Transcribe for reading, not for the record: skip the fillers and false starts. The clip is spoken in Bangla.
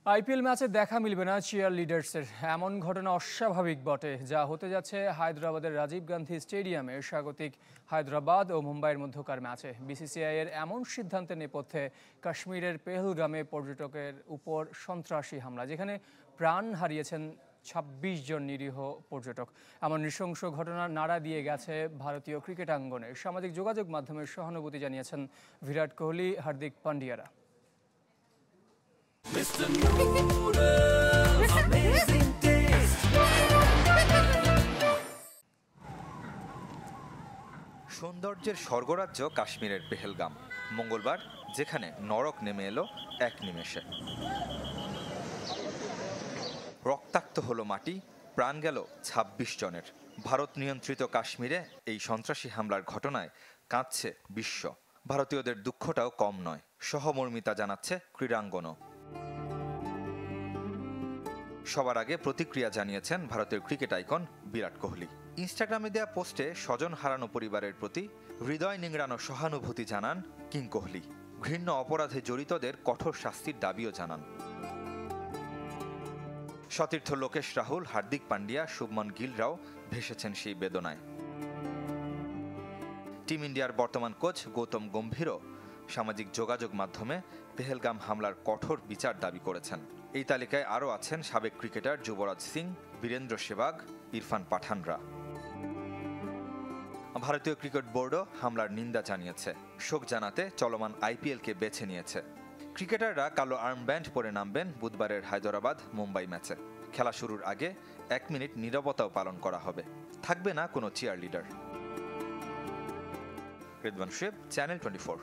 আইপিএল ম্যাচে দেখা মিলবে না চিয়ার লিডার্সের, এমন ঘটনা অস্বাভাবিক বটে। যা হতে যাচ্ছে হায়দ্রাবাদের রাজীব গান্ধী স্টেডিয়ামে স্বাগতিক হায়দ্রাবাদ ও মুম্বাইয়ের মধ্যকার ম্যাচে। বিসিসিআই এর এমন সিদ্ধান্তের নেপথ্যে কাশ্মীরের পেহেলগামে পর্যটকের উপর সন্ত্রাসী হামলা, যেখানে প্রাণ হারিয়েছেন ২৬ জন নিরীহ পর্যটক। এমন নৃশংস ঘটনা নাড়া দিয়ে গেছে ভারতীয় ক্রিকেট আঙ্গনে। সামাজিক যোগাযোগ মাধ্যমে সহানুভূতি জানিয়েছেন বিরাট কোহলি, হার্দিক পান্ডিয়ারা। সৌন্দর্যের স্বর্গরাজ্য কাশ্মীরের পেহেলগাম মঙ্গলবার, যেখানে নরক নেমে এলো এক নিমেষে। রক্তাক্ত হলো মাটি, প্রাণ গেল ২৬ জনের। ভারত নিয়ন্ত্রিত কাশ্মীরে এই সন্ত্রাসী হামলার ঘটনায় কাঁদছে বিশ্ব। ভারতীয়দের দুঃখটাও কম নয়, সহমর্মিতা জানাচ্ছে ক্রীড়াঙ্গনও। সবার আগে প্রতিক্রিয়া জানিয়েছেন ভারতের ক্রিকেট আইকন বিরাট কোহলি। ইনস্টাগ্রামে দেয়া পোস্টে স্বজন হারানো পরিবারের প্রতি হৃদয় নিংড়ানো সহানুভূতি জানান কিং কোহলি। ঘৃণ্য অপরাধে জড়িতদের কঠোর শাস্তির দাবিও জানান। সতীর্থ লোকেশ রাহুল, হার্দিক পান্ডিয়া, শুভমন গিলরাও ভেসেছেন সেই বেদনায়। টিম ইন্ডিয়ার বর্তমান কোচ গৌতম গম্ভীরও সামাজিক যোগাযোগ মাধ্যমে পেহেলগাম হামলার কঠোর বিচার দাবি করেছেন। এই তালিকায় আরও আছেন সাবেক ক্রিকেটার যুবরাজ সিং, বীরেন্দ্র সেবাগ, ইরফান পাঠানরা। ভারতীয় ক্রিকেট বোর্ডও হামলার নিন্দা জানিয়েছে। শোক জানাতে চলমান আইপিএলকে বেছে নিয়েছে। ক্রিকেটাররা কালো আর্মব্যান্ড পরে নামবেন বুধবারের হায়দরাবাদ মুম্বাই ম্যাচে। খেলা শুরুর আগে ১ মিনিট নীরবতাও পালন করা হবে। থাকবে না কোনো chair leader. Ridwan Shuyeb, channel 24।